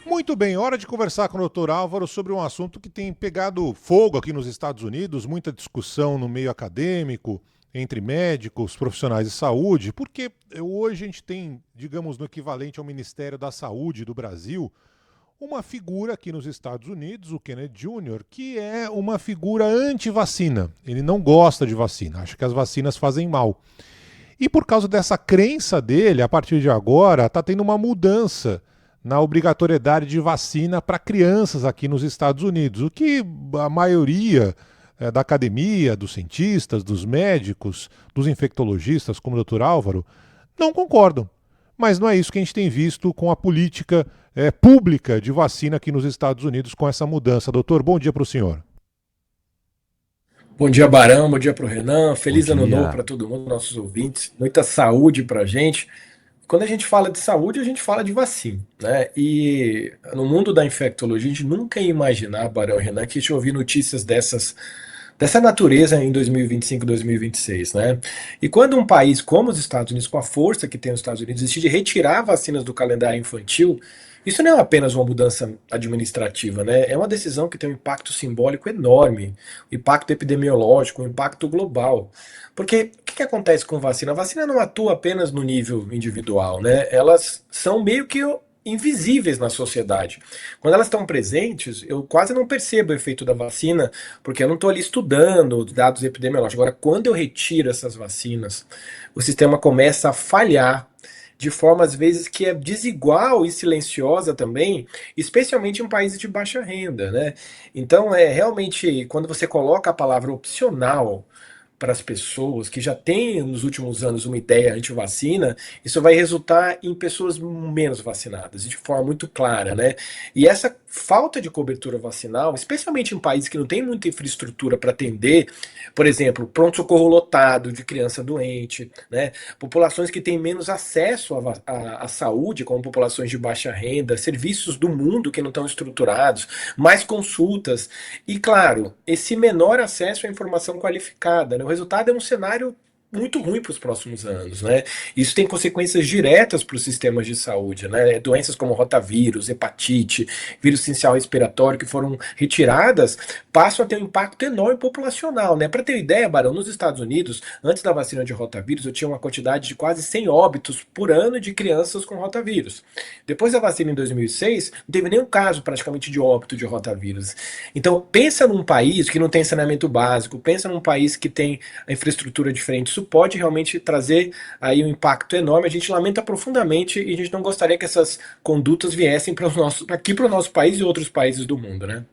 Muito bem, hora de conversar com o Dr. Álvaro sobre um assunto que tem pegado fogo aqui nos Estados Unidos, muita discussão no meio acadêmico, entre médicos, profissionais de saúde, porque hoje a gente tem, digamos, no equivalente ao Ministério da Saúde do Brasil, uma figura aqui nos Estados Unidos, o Kennedy Jr., que é uma figura anti-vacina. Ele não gosta de vacina, acha que as vacinas fazem mal. E por causa dessa crença dele, a partir de agora, está tendo uma mudança na obrigatoriedade de vacina para crianças aqui nos Estados Unidos, o que a maioria da academia, dos cientistas, dos médicos, dos infectologistas, como o Dr. Álvaro, não concordam. Mas não é isso que a gente tem visto com a política pública de vacina aqui nos Estados Unidos com essa mudança. Doutor, bom dia para o senhor. Bom dia, Barão. Bom dia para o Renan. Bom Feliz ano novo dia. para todo mundo, nossos ouvintes. Muita saúde para a gente. Quando a gente fala de saúde, a gente fala de vacina, né? E no mundo da infectologia, a gente nunca ia imaginar, Barão e Renan, que a gente ouvir notícias dessa natureza em 2025, 2026, né? E quando um país como os Estados Unidos, com a força que tem os Estados Unidos, decide retirar vacinas do calendário infantil, isso não é apenas uma mudança administrativa, né? É uma decisão que tem um impacto simbólico enorme, um impacto epidemiológico, um impacto global. Porque o que acontece com vacina? A vacina não atua apenas no nível individual, né? Elas são meio que invisíveis na sociedade. Quando elas estão presentes, eu quase não percebo o efeito da vacina, porque eu não estou ali estudando dados epidemiológicos. Agora, quando eu retiro essas vacinas, o sistema começa a falhar de forma às vezes que é desigual e silenciosa também, especialmente em países de baixa renda, né? Então é realmente quando você coloca a palavra opcional para as pessoas que já têm nos últimos anos uma ideia anti-vacina, isso vai resultar em pessoas menos vacinadas, de forma muito clara, né? E essa falta de cobertura vacinal, especialmente em países que não têm muita infraestrutura para atender, por exemplo, pronto-socorro lotado de criança doente, né? Populações que têm menos acesso à saúde, como populações de baixa renda, serviços do mundo que não estão estruturados, mais consultas, e claro, esse menor acesso à informação qualificada, né? O resultado é um cenário muito ruim para os próximos anos, né? Isso tem consequências diretas para os sistemas de saúde, né? Doenças como rotavírus, hepatite, vírus essencial respiratório que foram retiradas passam a ter um impacto enorme populacional, né? Para ter ideia, Barão, nos Estados Unidos, antes da vacina de rotavírus, eu tinha uma quantidade de quase 100 óbitos por ano de crianças com rotavírus. Depois da vacina em 2006, não teve nenhum caso praticamente de óbito de rotavírus. Então, pensa num país que não tem saneamento básico, pensa num país que tem a infraestrutura diferente. Isso pode realmente trazer aí um impacto enorme. A gente lamenta profundamente e a gente não gostaria que essas condutas viessem para aqui para o nosso país e outros países do mundo, né?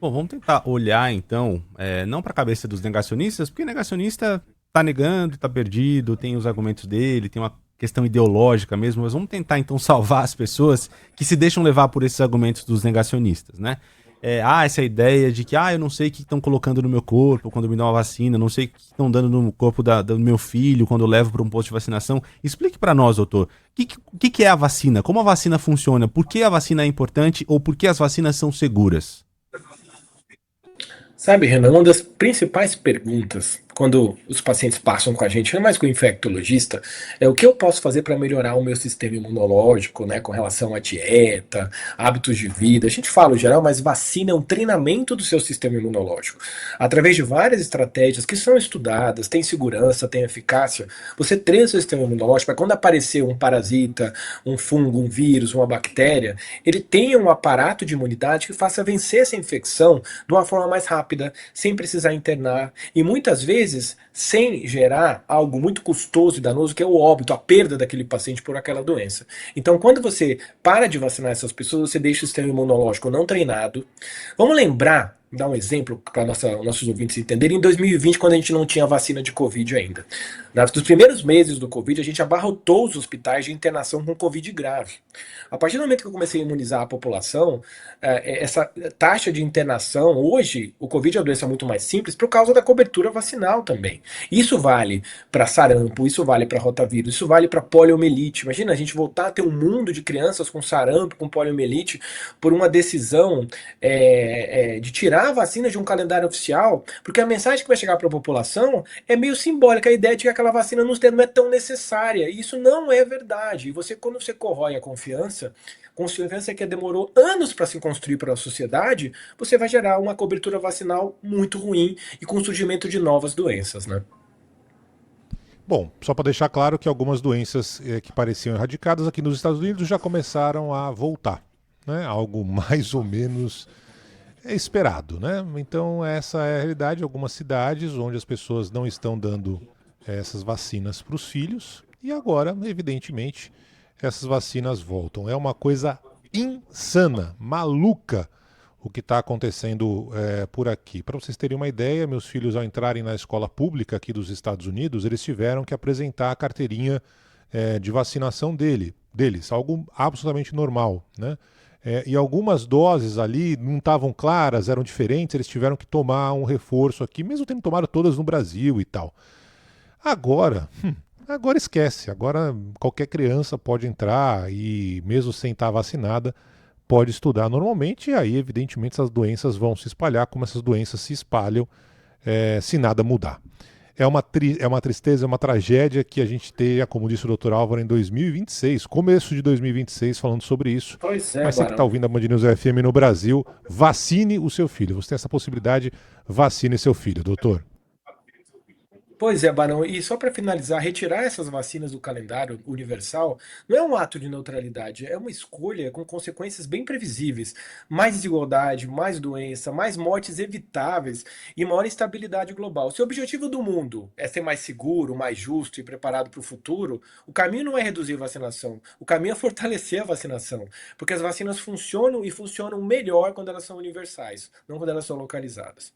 Bom, vamos tentar olhar então, não para a cabeça dos negacionistas, porque negacionista tá negando, tá perdido, tem os argumentos dele, tem uma questão ideológica mesmo, mas vamos tentar então salvar as pessoas que se deixam levar por esses argumentos dos negacionistas, né? Essa ideia de que, eu não sei o que estão colocando no meu corpo quando me dão uma vacina, não sei o que estão dando no corpo do meu filho quando eu levo para um posto de vacinação. Explique para nós, doutor, o que é a vacina? Como a vacina funciona? Por que a vacina é importante ou por que as vacinas são seguras? Sabe, Renan, uma das principais perguntas quando os pacientes passam com a gente, não mais com o infectologista, é o que eu posso fazer para melhorar o meu sistema imunológico, né, com relação à dieta, hábitos de vida. A gente fala em geral, mas vacina é um treinamento do seu sistema imunológico. Através de várias estratégias que são estudadas, tem segurança, tem eficácia, você treina o seu sistema imunológico para quando aparecer um parasita, um fungo, um vírus, uma bactéria, ele tenha um aparato de imunidade que faça vencer essa infecção de uma forma mais rápida, sem precisar internar e muitas vezes sem gerar algo muito custoso e danoso, que é o óbito, a perda daquele paciente por aquela doença. Então, quando você para de vacinar essas pessoas, você deixa o sistema imunológico não treinado. Vamos lembrar, dar um exemplo para nossos ouvintes entenderem, em 2020, quando a gente não tinha vacina de Covid ainda. Nos primeiros meses do Covid, a gente abarrotou os hospitais de internação com Covid grave. A partir do momento que eu comecei a imunizar a população, essa taxa de internação, hoje, o Covid é uma doença muito mais simples por causa da cobertura vacinal também. Isso vale para sarampo, isso vale para rotavírus, isso vale para poliomielite. Imagina a gente voltar a ter um mundo de crianças com sarampo, com poliomielite, por uma decisão de tirar tirar a vacina de um calendário oficial, porque a mensagem que vai chegar para a população é meio simbólica, a ideia de que aquela vacina não é tão necessária. E isso não é verdade. E quando você corrói a confiança que demorou anos para se construir para a sociedade, você vai gerar uma cobertura vacinal muito ruim e com o surgimento de novas doenças, né? Bom, só para deixar claro que algumas doenças que pareciam erradicadas aqui nos Estados Unidos já começaram a voltar, né? Algo mais ou menos esperado, né? Então essa é a realidade. Algumas cidades onde as pessoas não estão dando essas vacinas para os filhos e agora, evidentemente, essas vacinas voltam. É uma coisa insana, maluca o que está acontecendo por aqui. Para vocês terem uma ideia, meus filhos, ao entrarem na escola pública aqui dos Estados Unidos, eles tiveram que apresentar a carteirinha de vacinação deles, algo absolutamente normal, né? E algumas doses ali não estavam claras, eram diferentes, eles tiveram que tomar um reforço aqui, mesmo tendo tomado todas no Brasil e tal. Agora esquece. Agora qualquer criança pode entrar e, mesmo sem estar vacinada, pode estudar normalmente. E aí, evidentemente, essas doenças vão se espalhar, como essas doenças se espalham se nada mudar. É uma tristeza, é uma tragédia que a gente tenha, como disse o Dr. Álvaro, em 2026, começo de 2026, falando sobre isso. Pois é, Mas você que está Barão. ouvindo a Band News FM no Brasil, vacine o seu filho. Você tem essa possibilidade, vacine seu filho, doutor. Pois é, Barão, e só para finalizar, retirar essas vacinas do calendário universal não é um ato de neutralidade, é uma escolha com consequências bem previsíveis. Mais desigualdade, mais doença, mais mortes evitáveis e maior instabilidade global. Se o objetivo do mundo é ser mais seguro, mais justo e preparado para o futuro, o caminho não é reduzir a vacinação, o caminho é fortalecer a vacinação, porque as vacinas funcionam e funcionam melhor quando elas são universais, não quando elas são localizadas.